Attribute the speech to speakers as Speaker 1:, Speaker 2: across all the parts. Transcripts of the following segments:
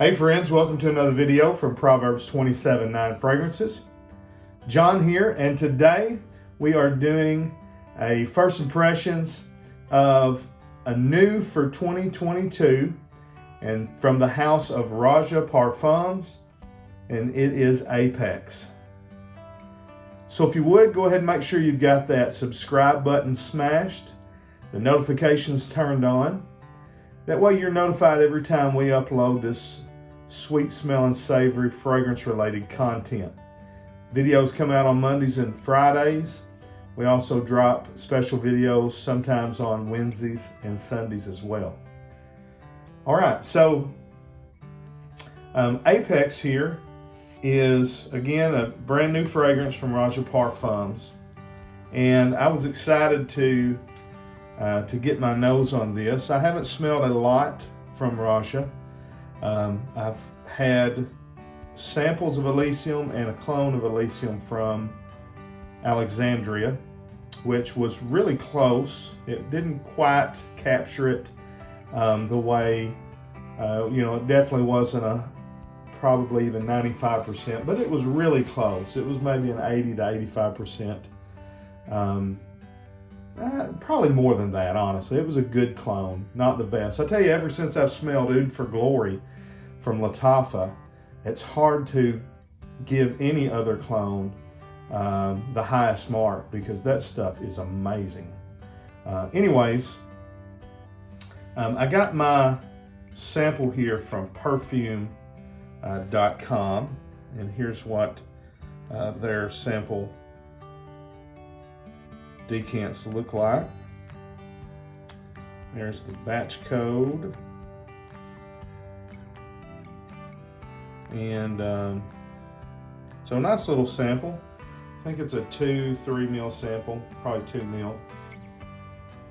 Speaker 1: Hey friends, welcome to another video from Proverbs 27:9 Fragrances. John here, and today we are doing a first impressions of a new for 2022 and from the house of Roja Parfums, and it is Apex. So if you would, go ahead and make sure you got that subscribe button smashed, the notifications turned on. That way you're notified every time we upload this sweet smelling, savory, fragrance related content. Videos come out on Mondays and Fridays. We also drop special videos sometimes on Wednesdays and Sundays as well. All right, so Apex here is, again, a brand new fragrance from Roja Parfums. And I was excited to get my nose on this. I haven't smelled a lot from Roja. I've had samples of Elysium and a clone of Elysium from Alexandria, which was really close. It didn't quite capture it the way, it definitely wasn't probably even 95%, but it was really close. It was maybe an 80 to 85%. Probably more than that, honestly. It was a good clone, not the best. I tell you, ever since I've smelled Oud for Glory from Lattafa, it's hard to give any other clone the highest mark because that stuff is amazing. Anyways, I got my sample here from perfume.com, and here's what their sample decants look like. There's the batch code, and so a nice little sample. I think it's a 2-3 mil sample, probably 2 mil.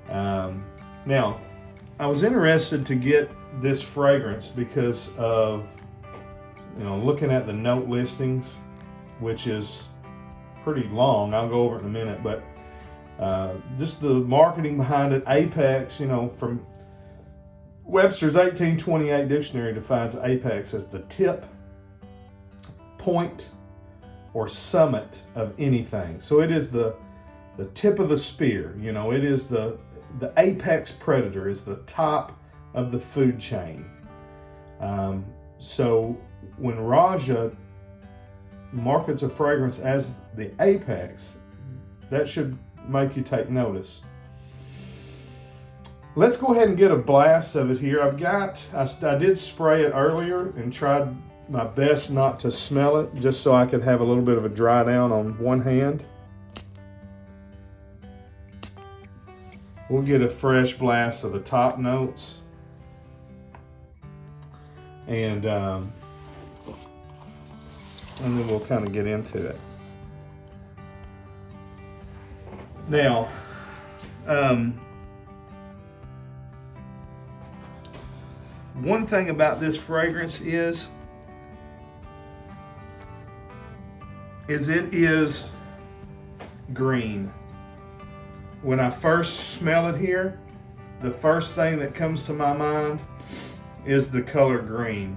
Speaker 1: Now, I was interested to get this fragrance because of looking at the note listings, which is pretty long. I'll go over it in a minute, but just the marketing behind it. Apex, from Webster's 1828 dictionary defines Apex as the tip, point, or summit of anything. So it is the tip of the spear. It is the apex predator, is the top of the food chain. So when Roja markets a fragrance as the apex, that should make you take notice. Let's go ahead and get a blast of it here. I did spray it earlier and tried my best not to smell it, just so I could have a little bit of a dry down on one hand. We'll get a fresh blast of the top notes, and then we'll kind of get into it. Now, one thing about this fragrance is it is green. When I first smell it here, the first thing that comes to my mind is the color green.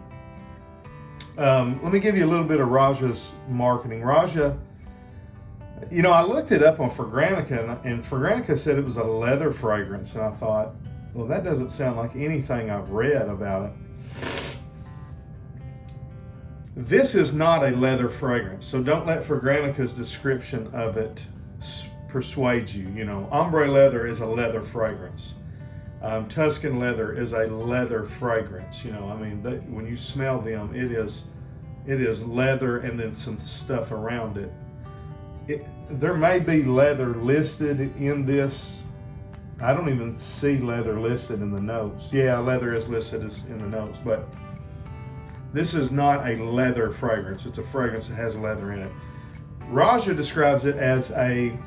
Speaker 1: Let me give you a little bit of Roja's marketing. Roja, I looked it up on Fragrantica, and Fragrantica said it was a leather fragrance, and I thought, well, that doesn't sound like anything I've read about it. This is not a leather fragrance, so don't let Fragranica's description of it persuade you. Ombre leather is a leather fragrance. Tuscan leather is a leather fragrance. When you smell them, it is leather and then some stuff around it. There may be leather listed in this. I don't even see leather listed in the notes. Yeah, leather is listed in the notes, but this is not a leather fragrance. It's a fragrance that has leather in it. Roja describes it as they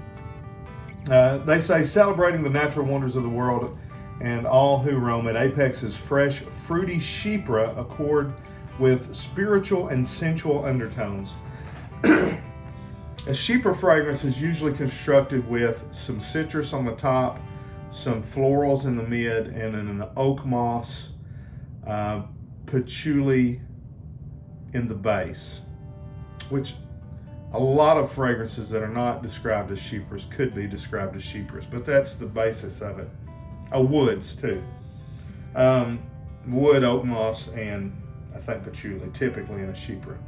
Speaker 1: say, celebrating the natural wonders of the world and all who roam it. Apex's fresh, fruity chypre accord with spiritual and sensual undertones. A chypre fragrance is usually constructed with some citrus on the top, some florals in the mid, and then an oak moss, patchouli, in the base, which a lot of fragrances that are not described as chypres could be described as chypres, but that's the basis of it. Woods too. Wood, oak moss, and I think patchouli, typically in a chypre.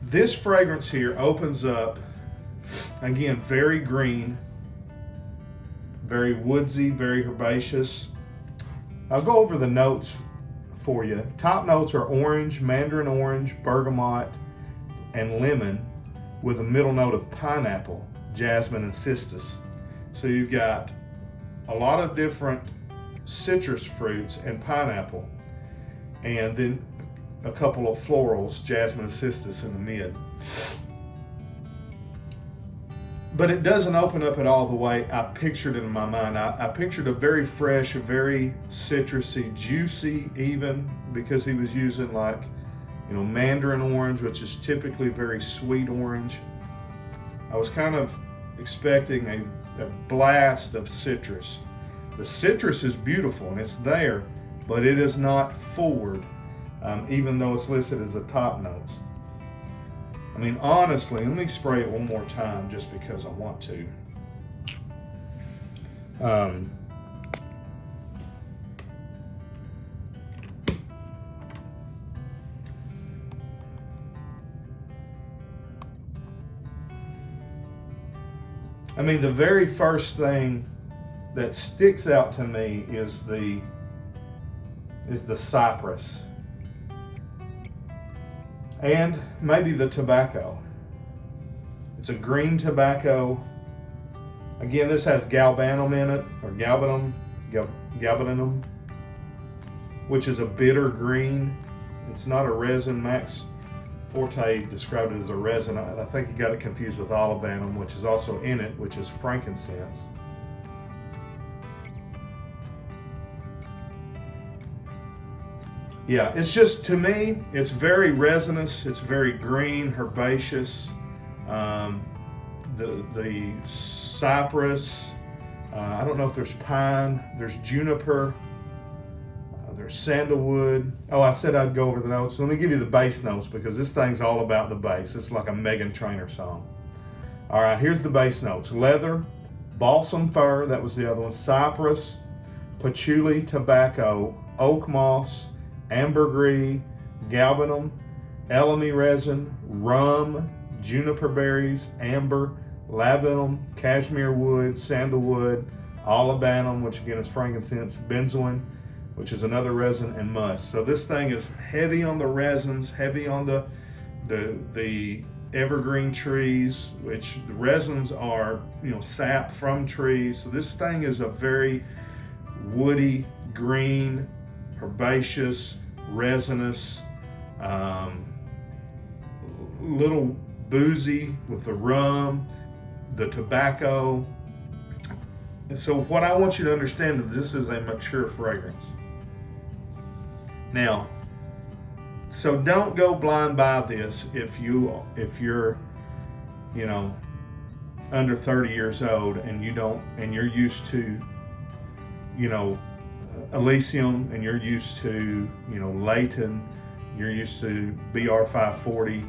Speaker 1: This fragrance here opens up, again, very green, very woodsy, very herbaceous. I'll go over the notes for you. Top notes are orange, mandarin orange, bergamot, and lemon, with a middle note of pineapple, jasmine, and cistus. So you've got a lot of different citrus fruits and pineapple, and then a couple of florals, jasmine and cistus in the mid. But it doesn't open up it all the way I pictured it in my mind. I pictured a very fresh, very citrusy, juicy even, because he was using like, mandarin orange, which is typically very sweet orange. I was kind of expecting a blast of citrus. The citrus is beautiful and it's there, but it is not forward, even though it's listed as a top notes. I mean, honestly, let me spray it one more time just because I want to. I mean, the very first thing that sticks out to me is the cypress. And maybe the tobacco. It's a green tobacco. Again, this has galbanum in it, or galbanum, which is a bitter green. It's not a resin. Max Forte described it as a resin. I think he got it confused with olibanum, which is also in it, which is frankincense. Yeah, it's just, to me, it's very resinous, it's very green, herbaceous. The cypress, I don't know if there's pine, there's juniper, there's sandalwood. Oh, I said I'd go over the notes. Let me give you the base notes, because this thing's all about the bass. It's like a Meghan Trainor song. All right, here's the base notes. Leather, balsam fir, that was the other one, cypress, patchouli, tobacco, oak moss, ambergris, galbanum, elemi resin, rum, juniper berries, amber, labdanum, cashmere wood, sandalwood, olibanum, which again is frankincense, benzoin, which is another resin, and musk. So this thing is heavy on the resins, heavy on the evergreen trees, which the resins are, sap from trees. So this thing is a very woody, green, herbaceous, resinous, little boozy with the rum, the tobacco. And so what I want you to understand is this is a mature fragrance. Now, so don't go blind by this if you're under 30 years old and you're used to Elysium, and you're used to Leighton, you're used to BR 540.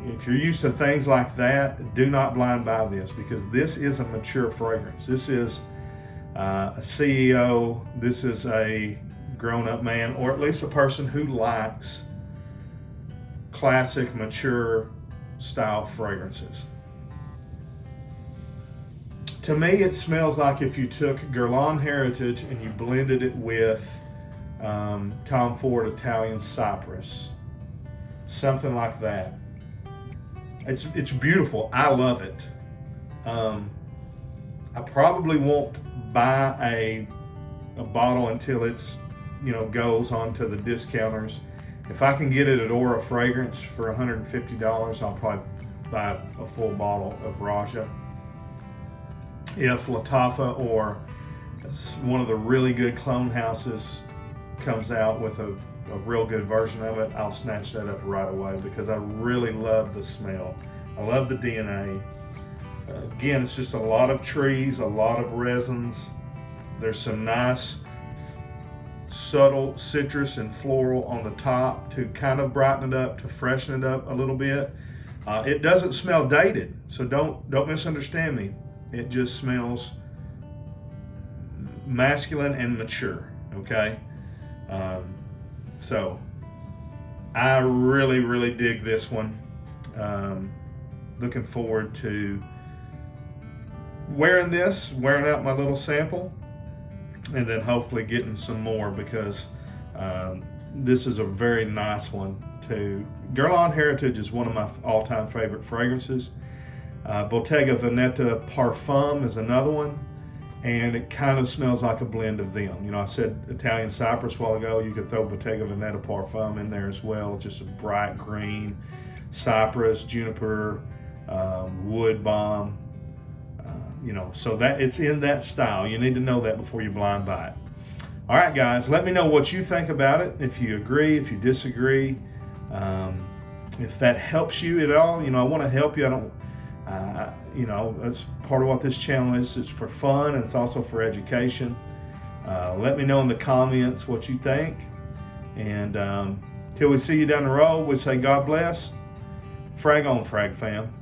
Speaker 1: If you're used to things like that, do not blind buy this, because this is a mature fragrance. This is a CEO. This is a grown-up man, or at least a person who likes classic, mature style fragrances. To me, it smells like if you took Guerlain Heritage and you blended it with Tom Ford Italian Cypress, something like that. It's beautiful. I love it. I probably won't buy a bottle until it's goes onto the discounters. If I can get it at Aura Fragrance for $150, I'll probably buy a full bottle of Roja. If Lattafa or one of the really good clone houses comes out with a real good version of it, I'll snatch that up right away, because I really love the smell. I love the DNA. Again, it's just a lot of trees, a lot of resins. There's some nice subtle citrus and floral on the top to kind of brighten it up, to freshen it up a little bit. It doesn't smell dated, so don't misunderstand me. It just smells masculine and mature. Okay, so I really dig this one. Looking forward to wearing out my little sample, and then hopefully getting some more, because this is a very nice one too. Guerlain Heritage is one of my all-time favorite fragrances. Bottega Veneta Parfum is another one, and it kind of smells like a blend of them. You know, I said Italian cypress a while ago. You could throw Bottega Veneta Parfum in there as well. It's just a bright green cypress, juniper, wood balm. You know, so that it's in that style. You need to know that before you blind buy it. All right, guys, let me know what you think about it. If you agree, if you disagree, if that helps you at all. You know, I want to help you. I don't, you know, that's part of what this channel is. It's for fun, and it's also for education. Let me know in the comments what you think. And till we see you down the road, we say God bless. Frag on, Frag fam.